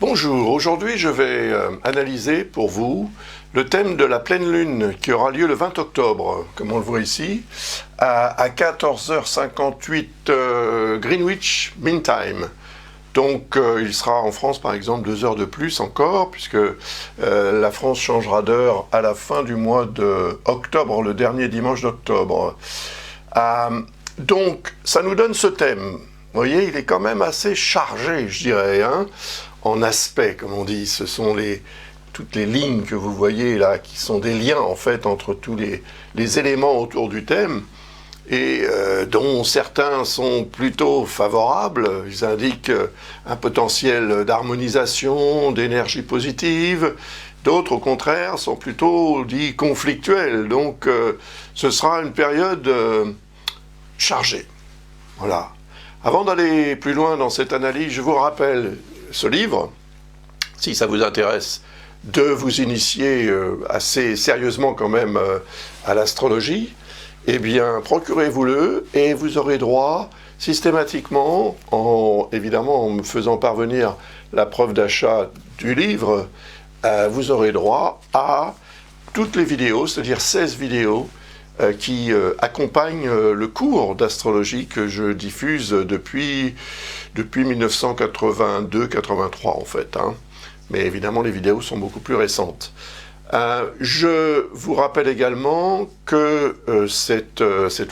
Bonjour, aujourd'hui je vais analyser pour vous le thème de la pleine lune qui aura lieu le 20 octobre, comme on le voit ici, à 14h58 Greenwich Mean Time. Donc il sera en France par exemple 2 heures de plus encore, puisque la France changera d'heure à la fin du mois d'octobre, le dernier dimanche d'octobre. Donc ça nous donne ce thème. Vous voyez, il est quand même assez chargé, je dirais, en aspect, comme on dit. Ce sont toutes les lignes que vous voyez là, qui sont des liens en fait entre tous les éléments autour du thème, et dont certains sont plutôt favorables. Ils indiquent un potentiel d'harmonisation, d'énergie positive. D'autres, au contraire, sont plutôt dits conflictuels. Donc, ce sera une période chargée. Voilà. Avant d'aller plus loin dans cette analyse, je vous rappelle ce livre, si ça vous intéresse, de vous initier assez sérieusement quand même à l'astrologie. Eh bien, procurez-vous-le et vous aurez droit systématiquement, évidemment en me faisant parvenir la preuve d'achat du livre, vous aurez droit à toutes les vidéos, c'est-à-dire 16 vidéos qui accompagnent le cours d'astrologie que je diffuse depuis 1982-83 en fait. Mais évidemment, les vidéos sont beaucoup plus récentes. Je vous rappelle également que cet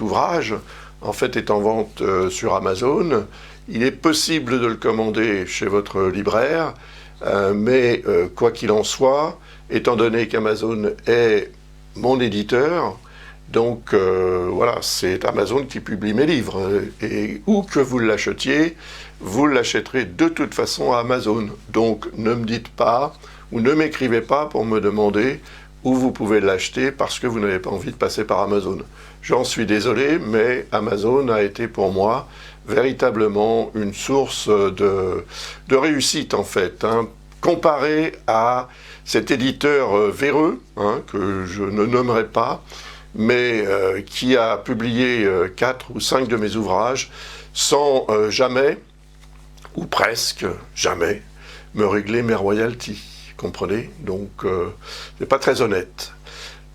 ouvrage, en fait, est en vente sur Amazon. Il est possible de le commander chez votre libraire, mais quoi qu'il en soit, étant donné qu'Amazon est mon éditeur, donc voilà, c'est Amazon qui publie mes livres. Et où que vous l'achetiez, vous l'achèterez de toute façon à Amazon. Donc ne me dites pas, ou ne m'écrivez pas pour me demander où vous pouvez l'acheter parce que vous n'avez pas envie de passer par Amazon. J'en suis désolé, mais Amazon a été pour moi véritablement une source de réussite en fait, comparé à cet éditeur véreux, que je ne nommerai pas, mais qui a publié 4 ou 5 de mes ouvrages sans jamais, ou presque jamais, me régler mes royalties. Comprenez? Donc, c'est pas très honnête.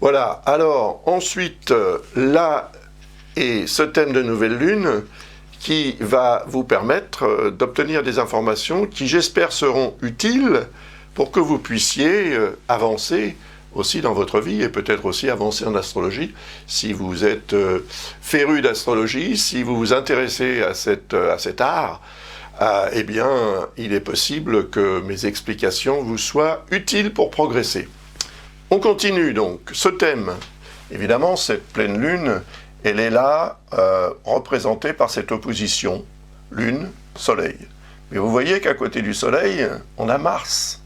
Voilà. Alors, ensuite, là est ce thème de nouvelle lune qui va vous permettre d'obtenir des informations qui, j'espère, seront utiles pour que vous puissiez avancer aussi dans votre vie et peut-être aussi avancer en astrologie. Si vous êtes féru d'astrologie, si vous vous intéressez à cet art, eh bien, il est possible que mes explications vous soient utiles pour progresser. On continue donc. Ce thème, évidemment, cette pleine lune, elle est là, représentée par cette opposition, lune-soleil. Mais vous voyez qu'à côté du soleil, on a Mars.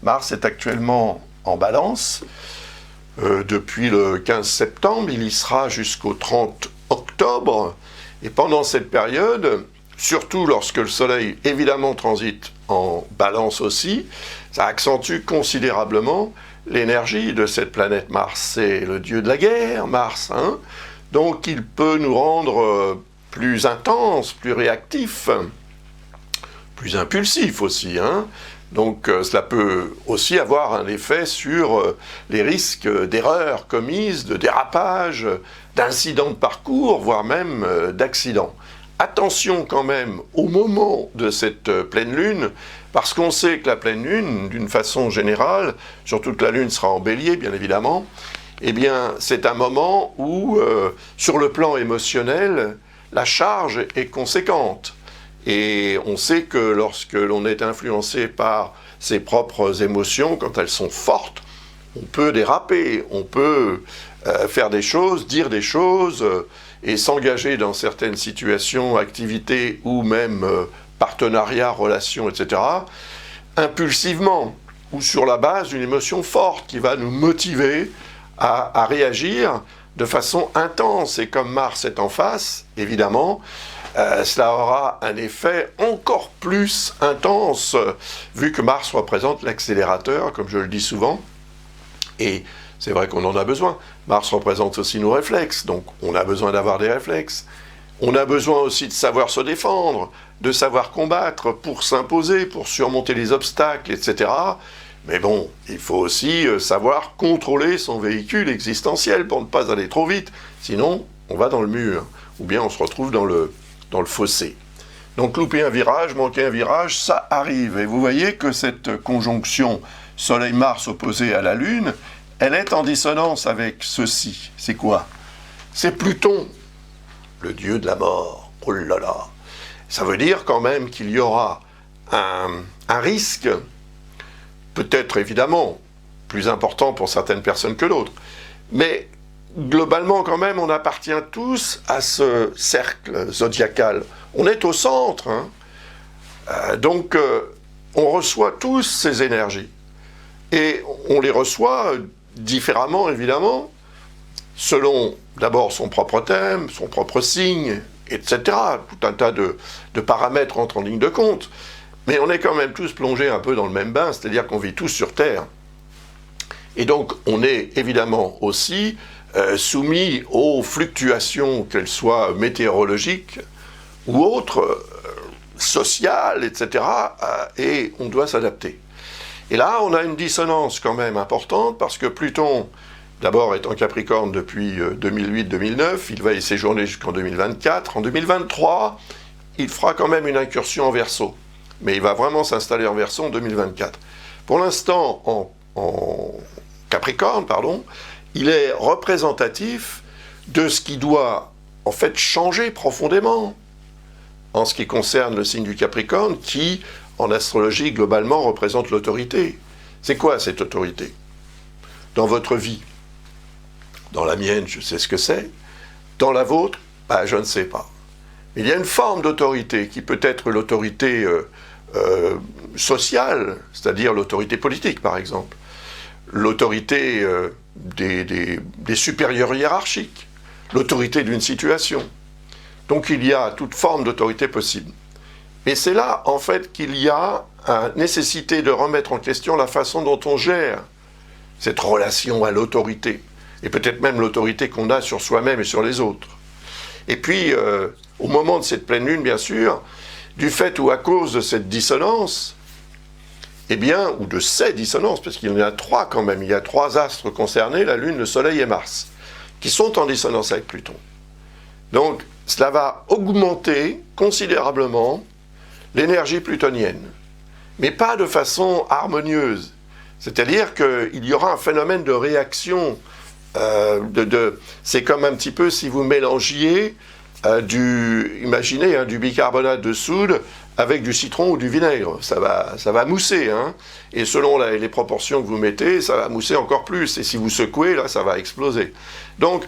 Mars est actuellement en balance. Depuis le 15 septembre, il y sera jusqu'au 30 octobre. Et pendant cette période, surtout lorsque le Soleil, évidemment, transite en balance aussi, ça accentue considérablement l'énergie de cette planète Mars. C'est le dieu de la guerre, Mars. Donc il peut nous rendre plus intenses, plus réactifs, plus impulsifs aussi. Donc cela peut aussi avoir un effet sur les risques d'erreurs commises, de dérapages, d'incidents de parcours, voire même d'accidents. Attention quand même au moment de cette pleine lune, parce qu'on sait que la pleine lune, d'une façon générale, surtout que la lune sera en bélier bien évidemment, eh bien c'est un moment où, sur le plan émotionnel, la charge est conséquente. Et on sait que lorsque l'on est influencé par ses propres émotions, quand elles sont fortes, on peut déraper, on peut faire des choses, dire des choses, et s'engager dans certaines situations, activités ou même partenariats, relations, etc., impulsivement, ou sur la base d'une émotion forte qui va nous motiver à réagir de façon intense. Et comme Mars est en face, évidemment, cela aura un effet encore plus intense, vu que Mars représente l'accélérateur, comme je le dis souvent, et c'est vrai qu'on en a besoin. Mars représente aussi nos réflexes, donc on a besoin d'avoir des réflexes. On a besoin aussi de savoir se défendre, de savoir combattre pour s'imposer, pour surmonter les obstacles, etc. Mais bon, il faut aussi savoir contrôler son véhicule existentiel pour ne pas aller trop vite. Sinon, on va dans le mur, ou bien on se retrouve dans le fossé. Donc louper un virage, manquer un virage, ça arrive. Et vous voyez que cette conjonction Soleil-Mars opposée à la Lune, elle est en dissonance avec ceci. C'est quoi? C'est Pluton, le dieu de la mort. Oh là là! Ça veut dire quand même qu'il y aura un risque, peut-être évidemment plus important pour certaines personnes que d'autres, mais globalement quand même on appartient tous à ce cercle zodiacal. On est au centre, hein. Donc on reçoit tous ces énergies. Et on les reçoit différemment évidemment, selon d'abord son propre thème, son propre signe, etc. Tout un tas de paramètres entrent en ligne de compte. Mais on est quand même tous plongés un peu dans le même bain, c'est-à-dire qu'on vit tous sur Terre. Et donc on est évidemment aussi soumis aux fluctuations, qu'elles soient météorologiques ou autres, sociales, etc. Et on doit s'adapter. Et là, on a une dissonance quand même importante, parce que Pluton, d'abord, est en Capricorne depuis 2008-2009, il va y séjourner jusqu'en 2024. En 2023, il fera quand même une incursion en Verseau. Mais il va vraiment s'installer en Verseau en 2024. Pour l'instant, en Capricorne, il est représentatif de ce qui doit, en fait, changer profondément en ce qui concerne le signe du Capricorne, qui, en astrologie, globalement, représente l'autorité. C'est quoi cette autorité? Dans votre vie? Dans la mienne, je sais ce que c'est. Dans la vôtre, je ne sais pas. Il y a une forme d'autorité qui peut être l'autorité sociale, c'est-à-dire l'autorité politique, par exemple. L'autorité des supérieurs hiérarchiques. L'autorité d'une situation. Donc il y a toute forme d'autorité possible. Et c'est là, en fait, qu'il y a la nécessité de remettre en question la façon dont on gère cette relation à l'autorité, et peut-être même l'autorité qu'on a sur soi-même et sur les autres. Et puis, au moment de cette pleine lune, bien sûr, du fait ou à cause de cette dissonance, ou de ces dissonances, parce qu'il y en a trois quand même, il y a trois astres concernés, la Lune, le Soleil et Mars, qui sont en dissonance avec Pluton. Donc, cela va augmenter considérablement l'énergie plutonienne, mais pas de façon harmonieuse. C'est-à-dire qu'il y aura un phénomène de réaction. C'est comme un petit peu si vous mélangiez du bicarbonate de soude avec du citron ou du vinaigre. Ça va mousser, hein, et selon les proportions que vous mettez, ça va mousser encore plus. Et si vous secouez, là, ça va exploser. Donc,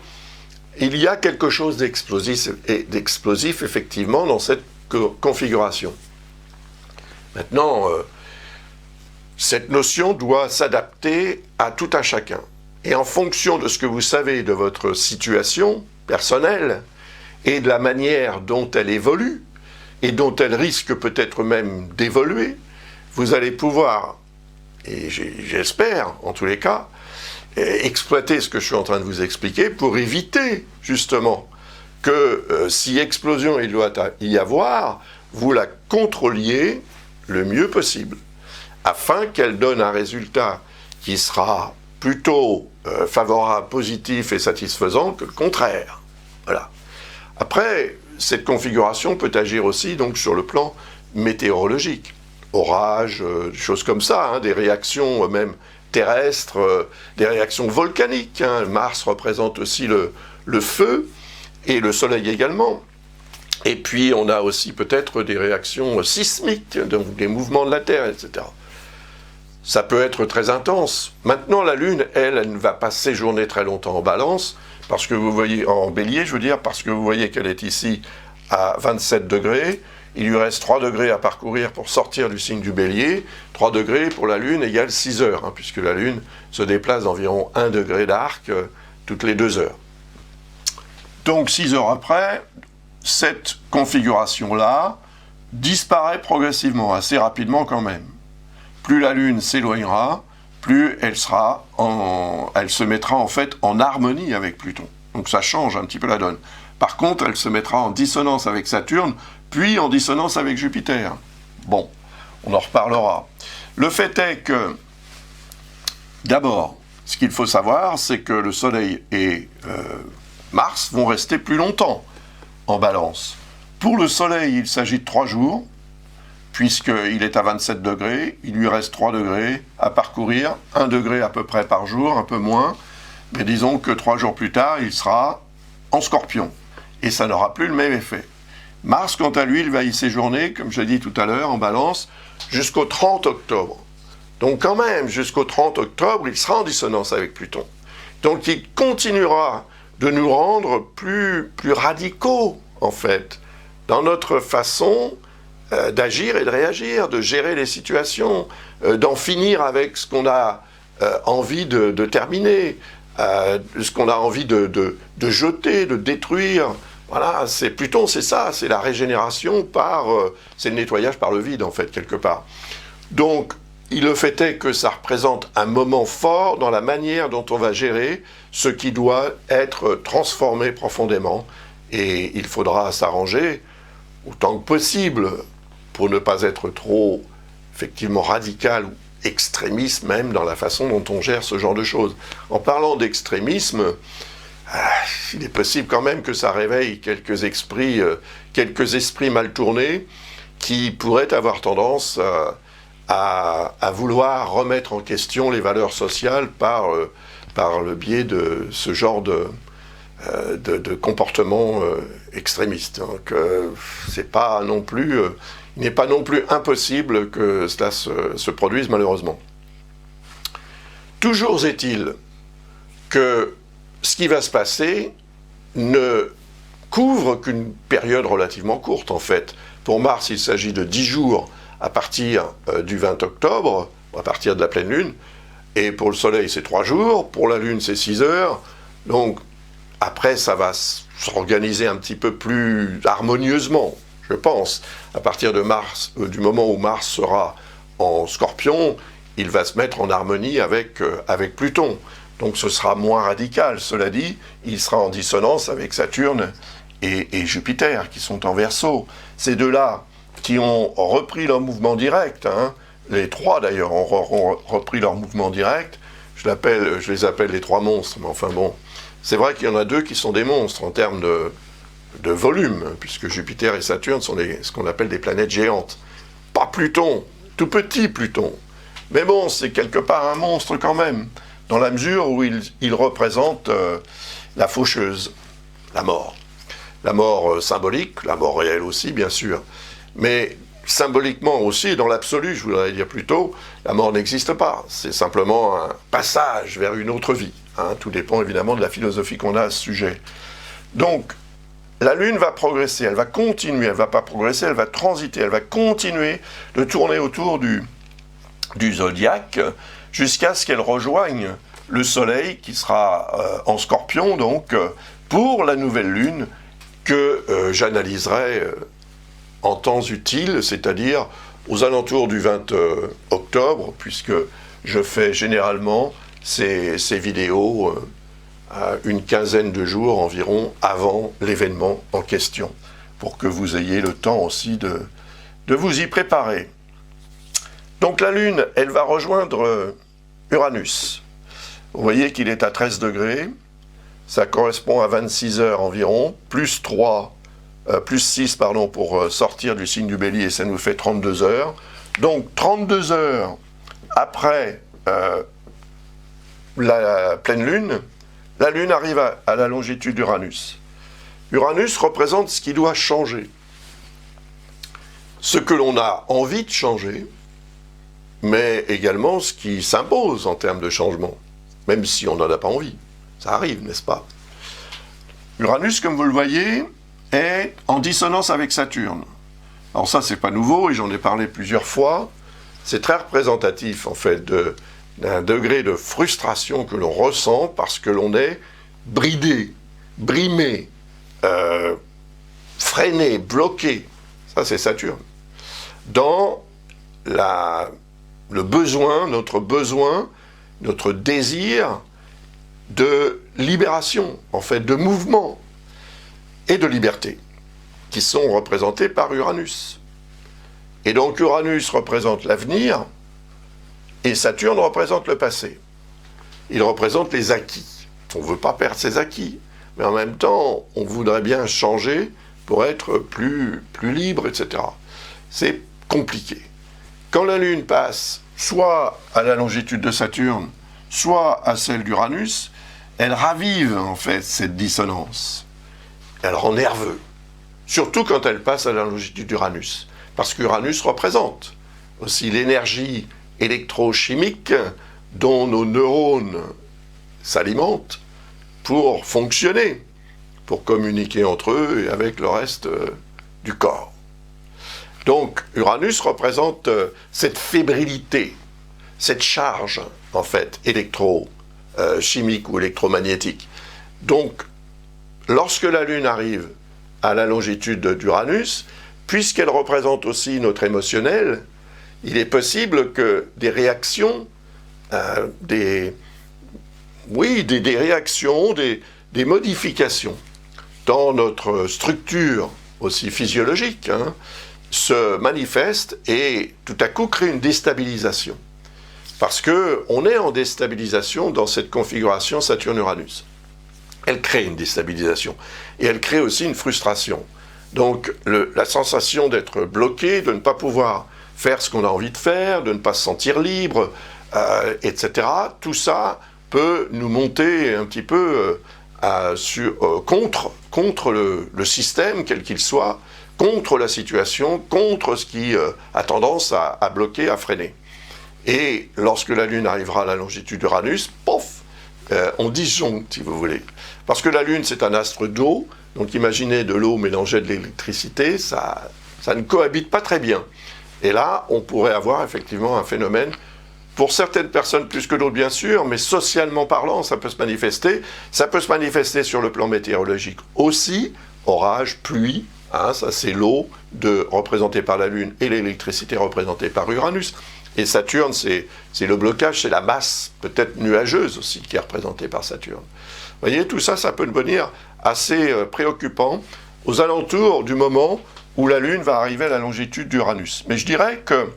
il y a quelque chose d'explosif effectivement dans cette configuration. Maintenant, cette notion doit s'adapter à tout un chacun. Et en fonction de ce que vous savez de votre situation personnelle et de la manière dont elle évolue, et dont elle risque peut-être même d'évoluer, vous allez pouvoir, et j'espère en tous les cas, exploiter ce que je suis en train de vous expliquer pour éviter justement que si explosion il doit y avoir, vous la contrôliez le mieux possible, afin qu'elle donne un résultat qui sera plutôt favorable, positif et satisfaisant que le contraire. Voilà. Après, cette configuration peut agir aussi donc sur le plan météorologique. Orages, des choses comme ça, hein, des réactions même terrestres, des réactions volcaniques. Hein. Mars représente aussi le feu et le Soleil également. Et puis on a aussi peut-être des réactions sismiques, donc des mouvements de la Terre, etc. Ça peut être très intense. Maintenant, la Lune, elle ne va pas séjourner très longtemps en Balance, parce que vous voyez, en Bélier, je veux dire, parce que vous voyez qu'elle est ici à 27 degrés. Il lui reste 3 degrés à parcourir pour sortir du signe du Bélier. 3 degrés pour la Lune égale 6 heures, hein, puisque la Lune se déplace d'environ 1 degré d'arc toutes les 2 heures. Donc 6 heures après, cette configuration-là disparaît progressivement, assez rapidement quand même. Plus la Lune s'éloignera, plus elle se mettra en fait en harmonie avec Pluton. Donc ça change un petit peu la donne. Par contre, elle se mettra en dissonance avec Saturne, puis en dissonance avec Jupiter. Bon, on en reparlera. Le fait est que, d'abord, ce qu'il faut savoir, c'est que le Soleil et Mars vont rester plus longtemps en Balance. Pour le Soleil, il s'agit de 3 jours, puisqu'il est à 27 degrés, il lui reste 3 degrés à parcourir, 1 degré à peu près par jour, un peu moins, mais disons que 3 jours plus tard, il sera en Scorpion, et ça n'aura plus le même effet. Mars, quant à lui, il va y séjourner, comme je l'ai dit tout à l'heure, en Balance, jusqu'au 30 octobre. Donc quand même, jusqu'au 30 octobre, il sera en dissonance avec Pluton. Donc il continuera de nous rendre plus radicaux, en fait, dans notre façon d'agir et de réagir, de gérer les situations, d'en finir avec ce qu'on a envie de terminer, ce qu'on a envie de jeter, de détruire. Voilà, c'est Pluton, c'est ça, c'est la régénération c'est le nettoyage par le vide, en fait, quelque part. Donc, le fait est que ça représente un moment fort dans la manière dont on va gérer ce qui doit être transformé profondément. Et il faudra s'arranger autant que possible pour ne pas être trop, effectivement, radical ou extrémiste même dans la façon dont on gère ce genre de choses. En parlant d'extrémisme, il est possible quand même que ça réveille quelques esprits mal tournés qui pourraient avoir tendance à vouloir remettre en question les valeurs sociales par le biais de ce genre de comportement extrémiste. Donc, il n'est pas non plus impossible que cela se produise malheureusement. Toujours est-il que ce qui va se passer ne couvre qu'une période relativement courte en fait. Pour Mars, il s'agit de 10 jours à partir du 20 octobre, à partir de la pleine lune, et pour le Soleil c'est 3 jours, pour la Lune c'est 6 heures, donc après ça va s'organiser un petit peu plus harmonieusement, je pense. À partir de Mars, du moment où Mars sera en Scorpion, il va se mettre en harmonie avec Pluton. Donc ce sera moins radical. Cela dit, il sera en dissonance avec Saturne et Jupiter, qui sont en Verseau. Ces deux-là, qui ont repris leur mouvement direct, les trois d'ailleurs ont repris leur mouvement direct, je les appelle les trois monstres, mais enfin bon, c'est vrai qu'il y en a deux qui sont des monstres en termes de volume, puisque Jupiter et Saturne sont ce qu'on appelle des planètes géantes. Pas Pluton, tout petit Pluton. Mais bon, c'est quelque part un monstre quand même, dans la mesure où il représente la faucheuse, la mort. La mort symbolique, la mort réelle aussi, bien sûr. Mais symboliquement aussi, dans l'absolu, je voudrais dire plutôt, la mort n'existe pas. C'est simplement un passage vers une autre vie. Tout dépend évidemment de la philosophie qu'on a à ce sujet. Donc, la Lune va progresser, elle va continuer, elle ne va pas progresser, elle va transiter, elle va continuer de tourner autour du zodiaque jusqu'à ce qu'elle rejoigne le Soleil qui sera en Scorpion, donc pour la nouvelle Lune que j'analyserai en temps utile, c'est-à-dire aux alentours du 20 octobre, puisque je fais généralement ces vidéos à une quinzaine de jours environ avant l'événement en question, pour que vous ayez le temps aussi de vous y préparer. Donc la Lune, elle va rejoindre Uranus. Vous voyez qu'il est à 13 degrés, ça correspond à 26 heures environ, plus 6 pour sortir du signe du Bélier, et ça nous fait 32 heures. Donc 32 heures après la pleine Lune, la Lune arrive à la longitude d'Uranus. Uranus représente ce qui doit changer. Ce que l'on a envie de changer, mais également ce qui s'impose en termes de changement, même si on n'en a pas envie. Ça arrive, n'est-ce pas? Uranus, comme vous le voyez, est en dissonance avec Saturne. Alors ça, c'est pas nouveau, et j'en ai parlé plusieurs fois. C'est très représentatif, en fait, d'un degré de frustration que l'on ressent parce que l'on est bridé, brimé, freiné, bloqué. Ça, c'est Saturne. Dans le besoin, notre désir de libération, en fait, de mouvement. et de liberté, qui sont représentés par Uranus. Et donc Uranus représente l'avenir, et Saturne représente le passé. Il représente les acquis. On ne veut pas perdre ses acquis, mais en même temps, on voudrait bien changer pour être plus libre, etc. C'est compliqué. Quand la Lune passe soit à la longitude de Saturne, soit à celle d'Uranus, elle ravive en fait cette dissonance. Elle rend nerveux, surtout quand elle passe à la longitude d'Uranus, parce qu'Uranus représente aussi l'énergie électrochimique dont nos neurones s'alimentent pour fonctionner, pour communiquer entre eux et avec le reste du corps. Donc Uranus représente cette fébrilité, cette charge en fait électrochimique ou électromagnétique. Donc lorsque la Lune arrive à la longitude d'Uranus, puisqu'elle représente aussi notre émotionnel, il est possible que des réactions, des réactions, des modifications dans notre structure aussi physiologique, se manifestent et tout à coup créent une déstabilisation. Parce qu'on est en déstabilisation dans cette configuration Saturne-Uranus. Elle crée une déstabilisation et elle crée aussi une frustration. Donc la sensation d'être bloqué, de ne pas pouvoir faire ce qu'on a envie de faire, de ne pas se sentir libre, etc. Tout ça peut nous monter un petit peu contre le système, quel qu'il soit, contre la situation, contre ce qui a tendance à bloquer, à freiner. Et lorsque la Lune arrivera à la longitude d'Uranus, pof, on disjoncte, si vous voulez. Parce que la Lune, c'est un astre d'eau, donc imaginez de l'eau mélangée de l'électricité, ça ne cohabite pas très bien. Et là, on pourrait avoir effectivement un phénomène, pour certaines personnes plus que d'autres bien sûr, mais socialement parlant, ça peut se manifester. Ça peut se manifester sur le plan météorologique aussi, orage, pluie, ça c'est l'eau représentée par la Lune et l'électricité représentée par Uranus. Et Saturne, c'est le blocage, c'est la masse, peut-être nuageuse aussi, qui est représentée par Saturne. Vous voyez, tout ça, ça peut devenir assez préoccupant aux alentours du moment où la Lune va arriver à la longitude d'Uranus. Mais je dirais que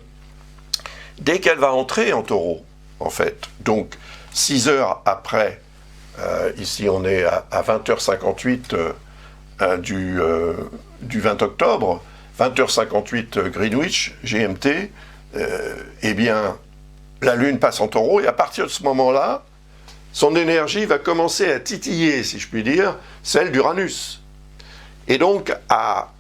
dès qu'elle va entrer en Taureau, en fait, donc 6 heures après, ici on est à 20h58 du 20 octobre, 20h58 Greenwich, GMT, eh bien, la Lune passe en Taureau, et à partir de ce moment-là, son énergie va commencer à titiller, si je puis dire, celle d'Uranus. Et donc à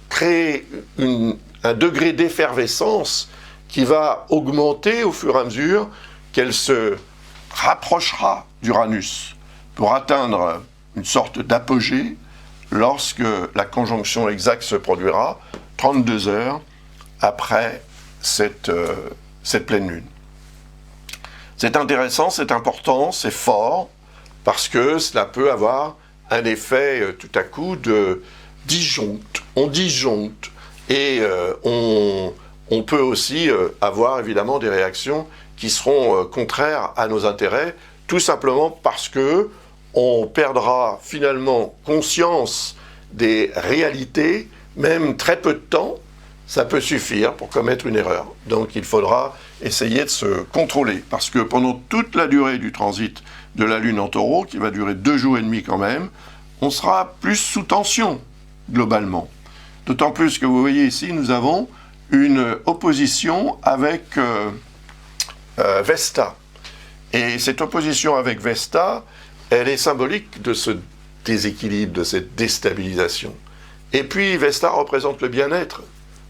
créer un degré d'effervescence qui va augmenter au fur et à mesure qu'elle se rapprochera d'Uranus pour atteindre une sorte d'apogée lorsque la conjonction exacte se produira 32 heures après cette pleine lune. C'est intéressant, c'est important, c'est fort, parce que cela peut avoir un effet tout à coup de disjoncte. On disjoncte et on peut aussi avoir évidemment des réactions qui seront contraires à nos intérêts, tout simplement parce que on perdra finalement conscience des réalités, même très peu de temps, ça peut suffire pour commettre une erreur. Donc il faudra essayer de se contrôler, parce que pendant toute la durée du transit de la Lune en Taureau, qui va durer 2 jours et demi quand même, on sera plus sous tension, globalement. D'autant plus que vous voyez ici, nous avons une opposition avec Vesta. Et cette opposition avec Vesta, elle est symbolique de ce déséquilibre, de cette déstabilisation. Et puis Vesta représente le bien-être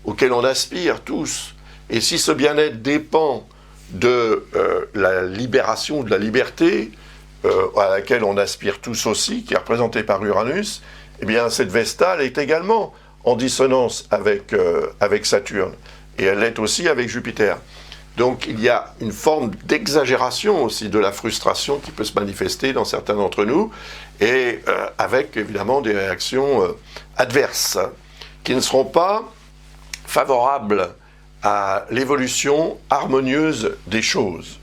auquel on aspire tous. Et si ce bien-être dépend de la libération, de la liberté, à laquelle on aspire tous aussi, qui est représentée par Uranus, eh bien cette Vesta, elle est également en dissonance avec Saturne. Et elle l'est aussi avec Jupiter. Donc il y a une forme d'exagération aussi de la frustration qui peut se manifester dans certains d'entre nous, et avec évidemment des réactions adverses, qui ne seront pas favorables à l'évolution harmonieuse des choses.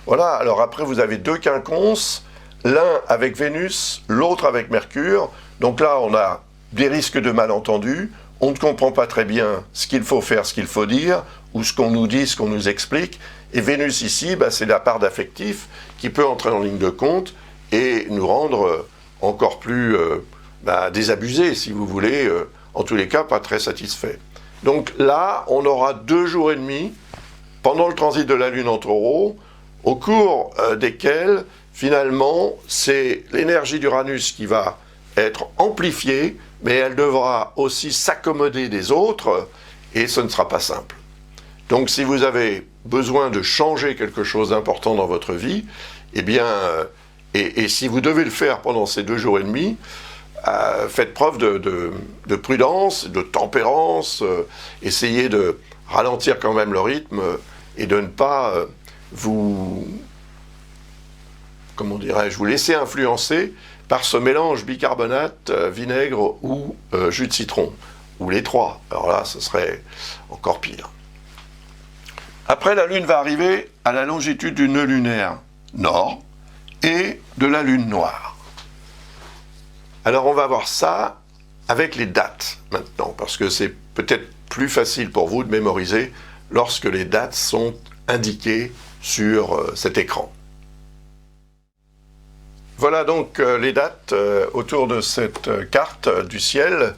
Voilà, alors après vous avez 2 quinconces, l'un avec Vénus, l'autre avec Mercure. Donc là, on a des risques de malentendus, on ne comprend pas très bien ce qu'il faut faire, ce qu'il faut dire, ou ce qu'on nous dit, ce qu'on nous explique. Et Vénus ici, c'est la part d'affectif qui peut entrer en ligne de compte et nous rendre encore plus désabusés, si vous voulez, en tous les cas pas très satisfaits. Donc là, on aura 2 jours et demi pendant le transit de la Lune en Taureau, au cours desquels, finalement, c'est l'énergie d'Uranus qui va être amplifiée, mais elle devra aussi s'accommoder des autres, et ce ne sera pas simple. Donc si vous avez besoin de changer quelque chose d'important dans votre vie, eh bien, et si vous devez le faire pendant ces 2 jours et demi, faites preuve de prudence, de tempérance, essayez de ralentir quand même le rythme et de ne pas vous laisser influencer par ce mélange bicarbonate, vinaigre ou jus de citron, ou les 3. Alors là, ce serait encore pire. Après, la Lune va arriver à la longitude du nœud lunaire nord et de la Lune noire. Alors on va voir ça avec les dates maintenant, parce que c'est peut-être plus facile pour vous de mémoriser lorsque les dates sont indiquées sur cet écran. Voilà donc les dates autour de cette carte du ciel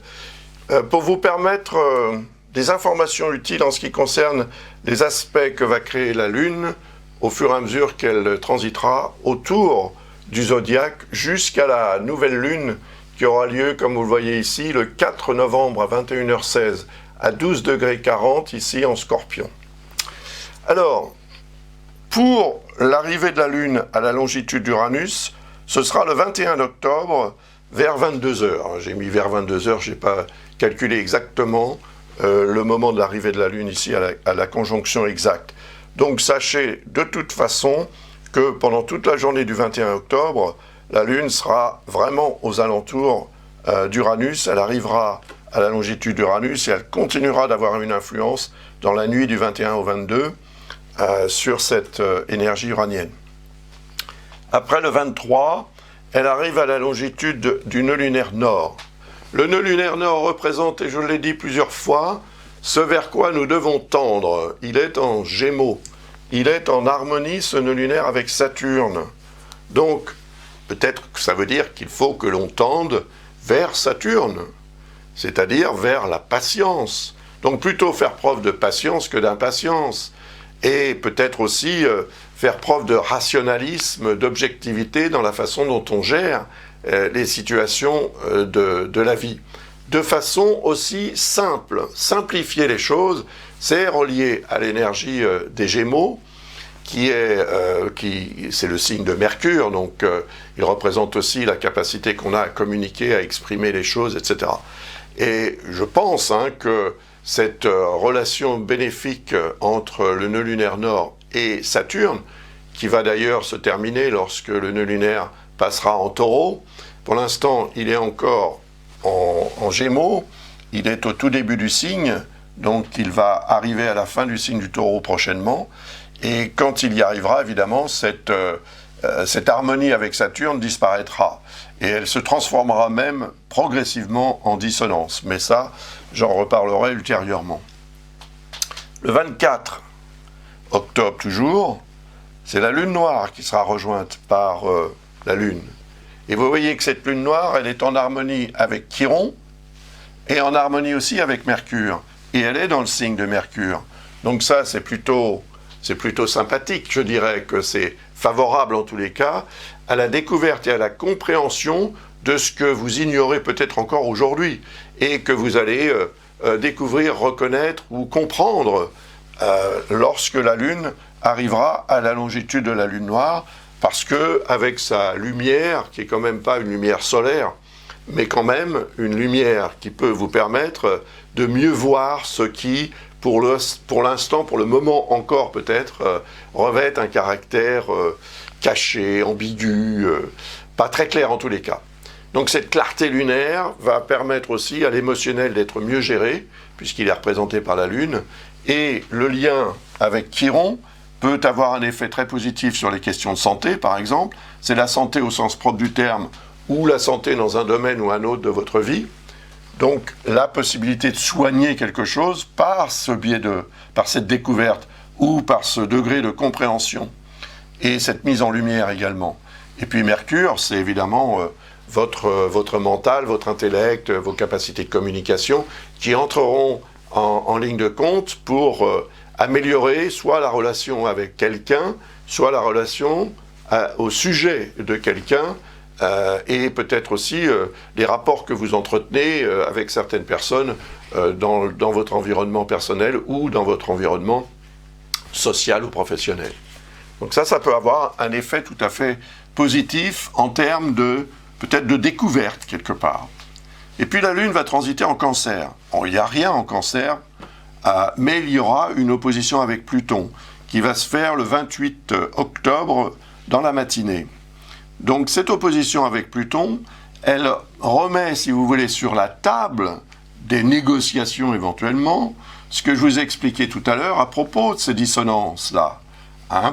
pour vous permettre des informations utiles en ce qui concerne les aspects que va créer la Lune au fur et à mesure qu'elle transitera autour du zodiaque jusqu'à la nouvelle Lune qui aura lieu, comme vous le voyez ici, le 4 novembre à 21h16 à 12,40 °, ici en Scorpion. Alors, pour l'arrivée de la Lune à la longitude d'Uranus, ce sera le 21 octobre vers 22h. J'ai mis vers 22h, je n'ai pas calculé exactement le moment de l'arrivée de la Lune ici à la conjonction exacte. Donc sachez de toute façon que pendant toute la journée du 21 octobre, la Lune sera vraiment aux alentours d'Uranus, elle arrivera à la longitude d'Uranus et elle continuera d'avoir une influence dans la nuit du 21 au 22 sur cette énergie uranienne. Après le 23, elle arrive à la longitude du nœud lunaire nord. Le nœud lunaire nord représente, et je l'ai dit plusieurs fois, ce vers quoi nous devons tendre. Il est en Gémeaux. Il est en harmonie, ce nœud lunaire, avec Saturne. Donc, peut-être que ça veut dire qu'il faut que l'on tende vers Saturne, c'est-à-dire vers la patience. Donc plutôt faire preuve de patience que d'impatience. Et peut-être aussi faire preuve de rationalisme, d'objectivité dans la façon dont on gère les situations de la vie. De façon aussi simple. Simplifier les choses, c'est relié à l'énergie des Gémeaux, c'est le signe de Mercure, donc il représente aussi la capacité qu'on a à communiquer, à exprimer les choses, etc. Et je pense que cette relation bénéfique entre le nœud lunaire nord et Saturne, qui va d'ailleurs se terminer lorsque le nœud lunaire passera en Taureau, pour l'instant il est encore en Gémeaux, il est au tout début du signe, donc il va arriver à la fin du signe du Taureau prochainement. Et quand il y arrivera, évidemment, cette harmonie avec Saturne disparaîtra. Et elle se transformera même progressivement en dissonance. Mais ça, j'en reparlerai ultérieurement. Le 24 octobre toujours, c'est la Lune noire qui sera rejointe par la Lune. Et vous voyez que cette Lune noire, elle est en harmonie avec Chiron et en harmonie aussi avec Mercure. Et elle est dans le signe de Mercure. Donc ça, c'est plutôt sympathique, je dirais que c'est favorable en tous les cas à la découverte et à la compréhension de ce que vous ignorez peut-être encore aujourd'hui et que vous allez découvrir, reconnaître ou comprendre lorsque la Lune arrivera à la longitude de la Lune noire, parce que avec sa lumière, qui est quand même pas une lumière solaire, mais quand même une lumière qui peut vous permettre de mieux voir ce qui pour l'instant, pour le moment encore peut-être, revêt un caractère caché, ambigu, pas très clair en tous les cas. Donc cette clarté lunaire va permettre aussi à l'émotionnel d'être mieux géré, puisqu'il est représenté par la Lune, et le lien avec Chiron peut avoir un effet très positif sur les questions de santé, par exemple. C'est la santé au sens propre du terme, ou la santé dans un domaine ou un autre de votre vie. Donc, la possibilité de soigner quelque chose par ce biais par cette découverte, ou par ce degré de compréhension, et cette mise en lumière également. Et puis Mercure, c'est évidemment votre mental, votre intellect, vos capacités de communication, qui entreront en ligne de compte pour améliorer soit la relation avec quelqu'un, soit la relation au sujet de quelqu'un, et peut-être aussi les rapports que vous entretenez avec certaines personnes dans votre environnement personnel ou dans votre environnement social ou professionnel. Donc ça peut avoir un effet tout à fait positif en termes peut-être de découverte quelque part. Et puis la Lune va transiter en Cancer. Bon, il n'y a rien en Cancer, mais il y aura une opposition avec Pluton qui va se faire le 28 octobre dans la matinée. Donc cette opposition avec Pluton, elle remet, si vous voulez, sur la table des négociations éventuellement, ce que je vous ai expliqué tout à l'heure à propos de ces dissonances-là.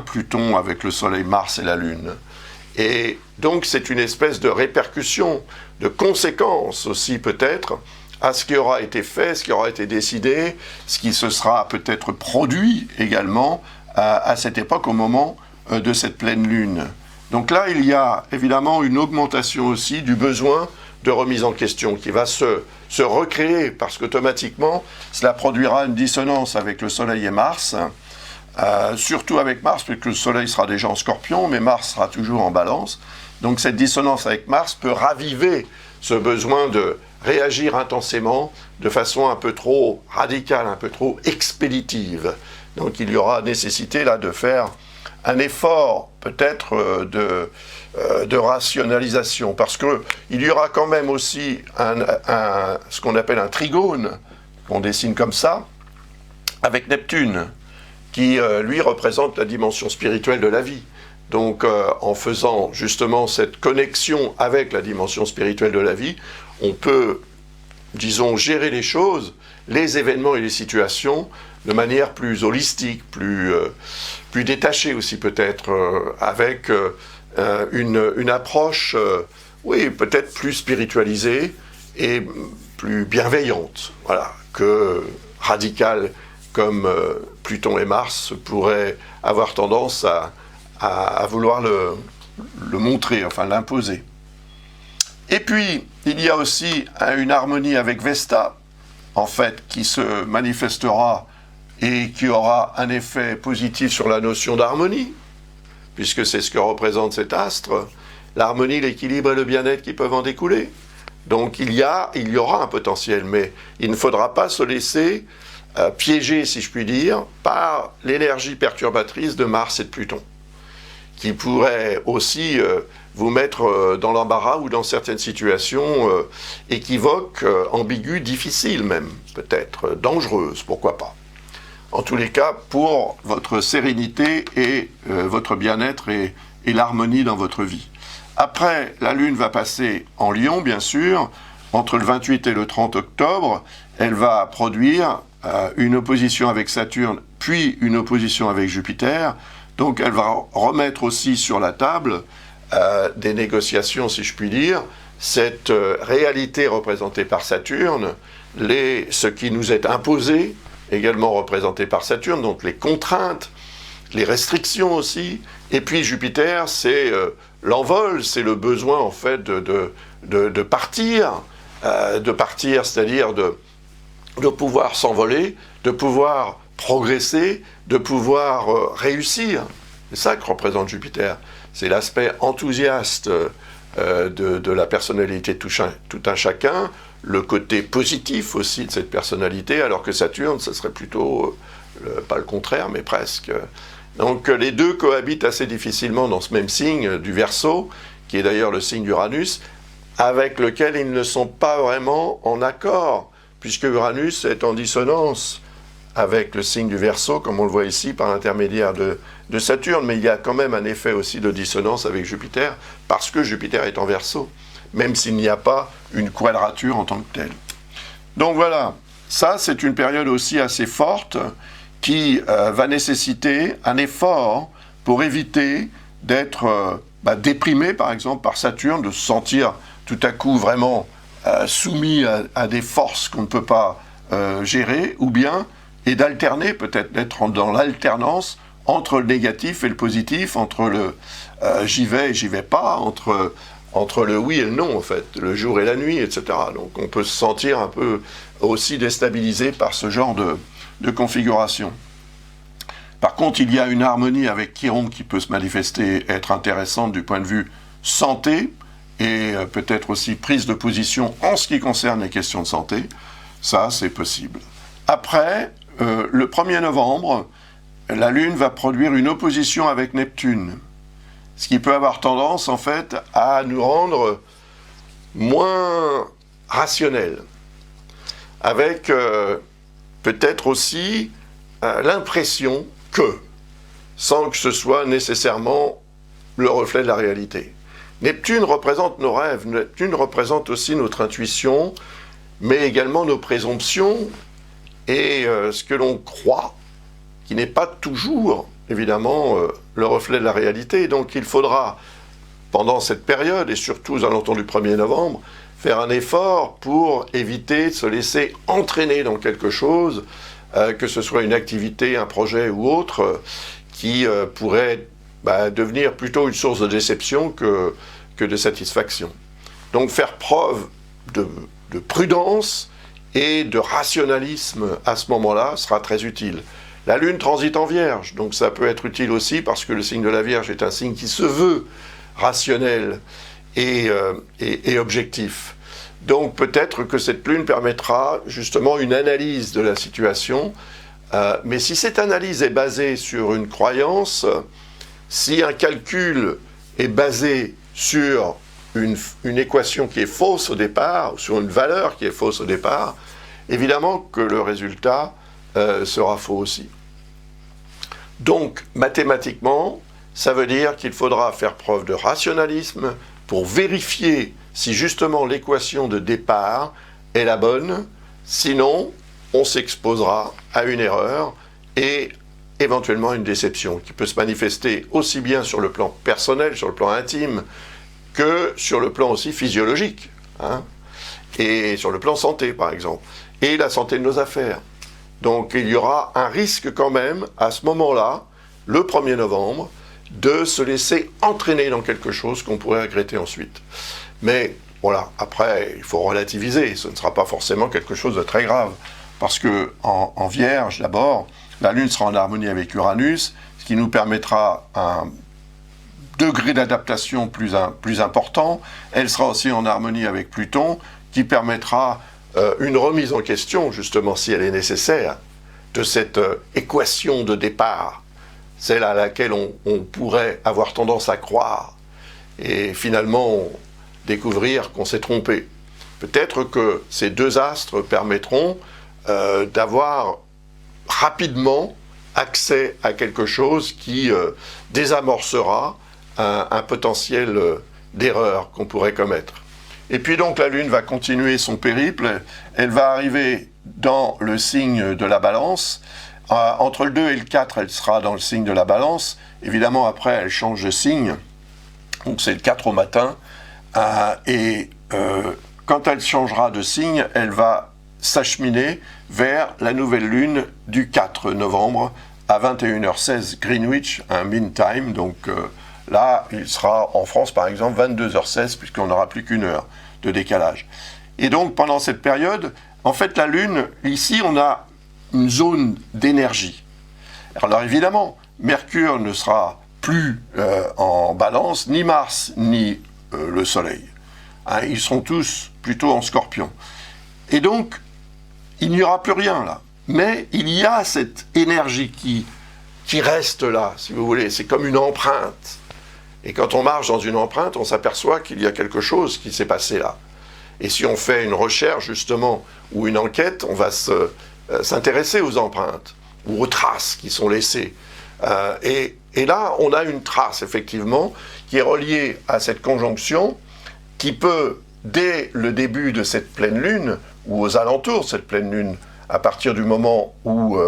Pluton avec le Soleil, Mars et la Lune. Et donc c'est une espèce de répercussion, de conséquence aussi peut-être, à ce qui aura été fait, ce qui aura été décidé, ce qui se sera peut-être produit également à cette époque, au moment de cette pleine Lune. Donc là, il y a évidemment une augmentation aussi du besoin de remise en question qui va se recréer, parce qu'automatiquement, cela produira une dissonance avec le Soleil et Mars, surtout avec Mars, puisque le Soleil sera déjà en Scorpion, mais Mars sera toujours en Balance. Donc cette dissonance avec Mars peut raviver ce besoin de réagir intensément, de façon un peu trop radicale, un peu trop expéditive. Donc il y aura nécessité là de faire un effort peut-être de rationalisation, parce qu'il y aura quand même aussi ce qu'on appelle un trigone, qu'on dessine comme ça, avec Neptune, qui lui représente la dimension spirituelle de la vie. Donc en faisant justement cette connexion avec la dimension spirituelle de la vie, on peut, disons, gérer les choses, les événements et les situations de manière plus holistique, plus détachée aussi peut-être, avec une approche, oui, peut-être plus spiritualisée et plus bienveillante, voilà, que radicale comme Pluton et Mars pourraient avoir tendance à vouloir le montrer, enfin l'imposer. Et puis, il y a aussi une harmonie avec Vesta, en fait, qui se manifestera et qui aura un effet positif sur la notion d'harmonie, puisque c'est ce que représente cet astre, l'harmonie, l'équilibre et le bien-être qui peuvent en découler. Donc il y aura un potentiel, mais il ne faudra pas se laisser piéger, si je puis dire, par l'énergie perturbatrice de Mars et de Pluton, qui pourrait aussi vous mettre dans l'embarras ou dans certaines situations équivoques, ambiguës, difficiles même, peut-être, dangereuses, pourquoi pas. En tous les cas, pour votre sérénité et votre bien-être et l'harmonie dans votre vie. Après, la Lune va passer en Lion, bien sûr, entre le 28 et le 30 octobre. Elle va produire une opposition avec Saturne, puis une opposition avec Jupiter. Donc elle va remettre aussi sur la table des négociations, si je puis dire, cette réalité représentée par Saturne, ce qui nous est imposé, également représenté par Saturne, donc les contraintes, les restrictions aussi. Et puis Jupiter, c'est l'envol, c'est le besoin en fait de partir, c'est-à-dire de pouvoir s'envoler, de pouvoir progresser, de pouvoir réussir. C'est ça que représente Jupiter. C'est l'aspect enthousiaste de la personnalité de tout un chacun, le côté positif aussi de cette personnalité, alors que Saturne, ce serait plutôt, pas le contraire, mais presque. Donc les deux cohabitent assez difficilement dans ce même signe du Verseau, qui est d'ailleurs le signe d'Uranus, avec lequel ils ne sont pas vraiment en accord, puisque Uranus est en dissonance avec le signe du Verseau, comme on le voit ici, par l'intermédiaire de Saturne, mais il y a quand même un effet aussi de dissonance avec Jupiter, parce que Jupiter est en Verseau, même s'il n'y a pas une quadrature en tant que telle. Donc voilà, ça c'est une période aussi assez forte, qui va nécessiter un effort pour éviter d'être déprimé, par exemple, par Saturne, de se sentir tout à coup vraiment soumis à des forces qu'on ne peut pas gérer, ou bien, et d'alterner, peut-être d'être dans l'alternance entre le négatif et le positif, entre le j'y vais et j'y vais pas, entre le oui et le non, en fait, le jour et la nuit, etc. Donc on peut se sentir un peu aussi déstabilisé par ce genre de configuration. Par contre, il y a une harmonie avec Chiron qui peut se manifester, être intéressante du point de vue santé, et peut-être aussi prise de position en ce qui concerne les questions de santé. Ça, c'est possible. Après, le 1er novembre, la Lune va produire une opposition avec Neptune, ce qui peut avoir tendance, en fait, à nous rendre moins rationnels, avec peut-être aussi l'impression que, sans que ce soit nécessairement le reflet de la réalité. Neptune représente nos rêves, Neptune représente aussi notre intuition, mais également nos présomptions et ce que l'on croit, qui n'est pas toujours, évidemment, le reflet de la réalité. Donc il faudra, pendant cette période, et surtout aux alentours du 1er novembre, faire un effort pour éviter de se laisser entraîner dans quelque chose, que ce soit une activité, un projet ou autre, qui pourrait devenir plutôt une source de déception que de satisfaction. Donc faire preuve de prudence et de rationalisme à ce moment-là sera très utile. La Lune transite en Vierge, donc ça peut être utile aussi parce que le signe de la Vierge est un signe qui se veut rationnel et objectif. Donc peut-être que cette Lune permettra justement une analyse de la situation, mais si cette analyse est basée sur une croyance, si un calcul est basé sur une équation qui est fausse au départ, ou sur une valeur qui est fausse au départ, évidemment que le résultat sera faux aussi. Donc, mathématiquement, ça veut dire qu'il faudra faire preuve de rationalisme pour vérifier si justement l'équation de départ est la bonne, sinon on s'exposera à une erreur et éventuellement à une déception qui peut se manifester aussi bien sur le plan personnel, sur le plan intime, que sur le plan aussi physiologique, et sur le plan santé par exemple, et la santé de nos affaires. Donc il y aura un risque quand même, à ce moment-là, le 1er novembre, de se laisser entraîner dans quelque chose qu'on pourrait regretter ensuite. Mais voilà, après, il faut relativiser, ce ne sera pas forcément quelque chose de très grave, parce que en Vierge, d'abord, la Lune sera en harmonie avec Uranus, ce qui nous permettra un degré d'adaptation plus important. Elle sera aussi en harmonie avec Pluton, qui permettra une remise en question, justement, si elle est nécessaire, de cette équation de départ, celle à laquelle on pourrait avoir tendance à croire, et finalement découvrir qu'on s'est trompé. Peut-être que ces deux astres permettront d'avoir rapidement accès à quelque chose qui désamorcera un potentiel d'erreur qu'on pourrait commettre. Et puis donc la Lune va continuer son périple, elle va arriver dans le signe de la Balance. Entre le 2 et le 4, elle sera dans le signe de la Balance. Évidemment, après, elle change de signe. Donc c'est le 4 au matin. Quand elle changera de signe, elle va s'acheminer vers la nouvelle Lune du 4 novembre à 21h16 Greenwich, un mean time. Donc là, il sera en France, par exemple, 22h16, puisqu'on n'aura plus qu'une heure de décalage. Et donc, pendant cette période, en fait, la Lune, ici, on a une zone d'énergie. Alors évidemment, Mercure ne sera plus en Balance, ni Mars, ni le Soleil. Ils seront tous plutôt en Scorpion. Et donc, il n'y aura plus rien là. Mais il y a cette énergie qui reste là, si vous voulez. C'est comme une empreinte. Et quand on marche dans une empreinte, on s'aperçoit qu'il y a quelque chose qui s'est passé là. Et si on fait une recherche, justement, ou une enquête, on va s'intéresser aux empreintes, ou aux traces qui sont laissées. Et là, on a une trace, effectivement, qui est reliée à cette conjonction, qui peut, dès le début de cette pleine lune, ou aux alentours de cette pleine lune, à partir du moment où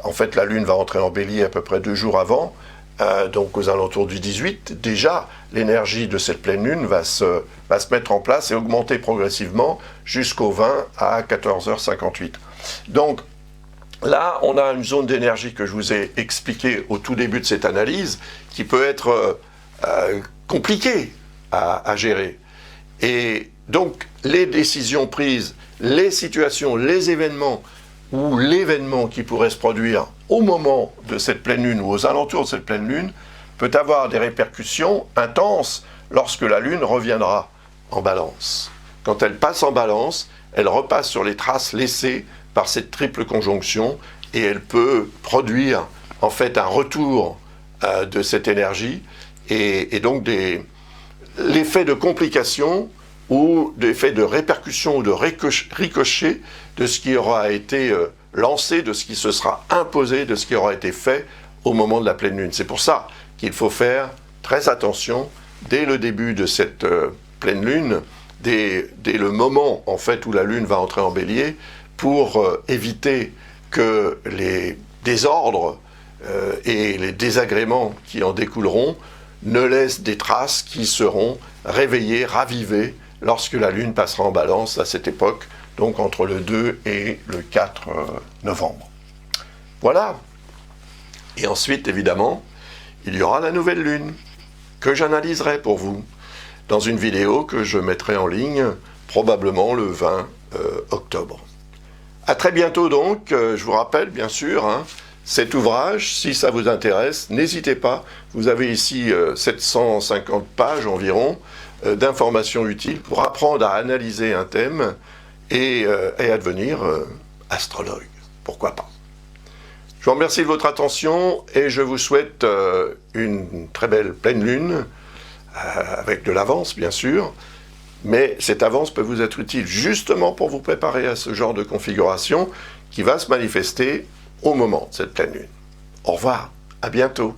en fait, la Lune va entrer en Bélier à peu près 2 jours avant, donc aux alentours du 18. Déjà, l'énergie de cette pleine Lune va se mettre en place et augmenter progressivement jusqu'au 20 à 14h58. Donc, là, on a une zone d'énergie que je vous ai expliquée au tout début de cette analyse, qui peut être compliquée à gérer. Et donc, les décisions prises, les situations, les événements, ou l'événement qui pourrait se produire au moment de cette pleine lune ou aux alentours de cette pleine lune peut avoir des répercussions intenses lorsque la lune reviendra en balance. Quand elle passe en balance, elle repasse sur les traces laissées par cette triple conjonction et elle peut produire en fait un retour de cette énergie et donc l'effet de complication ou d'effet de répercussion ou de ricochet de ce qui aura été lancé, de ce qui se sera imposé, de ce qui aura été fait au moment de la pleine lune. C'est pour ça qu'il faut faire très attention dès le début de cette pleine lune, dès le moment en fait où la lune va entrer en bélier, pour éviter que les désordres et les désagréments qui en découleront ne laissent des traces qui seront réveillées, ravivées, lorsque la Lune passera en balance à cette époque, donc entre le 2 et le 4 novembre. Voilà. Et ensuite, évidemment, il y aura la nouvelle Lune, que j'analyserai pour vous, dans une vidéo que je mettrai en ligne, probablement le 20 octobre. À très bientôt donc, je vous rappelle bien sûr, cet ouvrage, si ça vous intéresse, n'hésitez pas, vous avez ici 750 pages environ, d'informations utiles pour apprendre à analyser un thème et à devenir astrologue. Pourquoi pas. Je vous remercie de votre attention et je vous souhaite une très belle pleine lune, avec de l'avance bien sûr, mais cette avance peut vous être utile justement pour vous préparer à ce genre de configuration qui va se manifester au moment de cette pleine lune. Au revoir, à bientôt.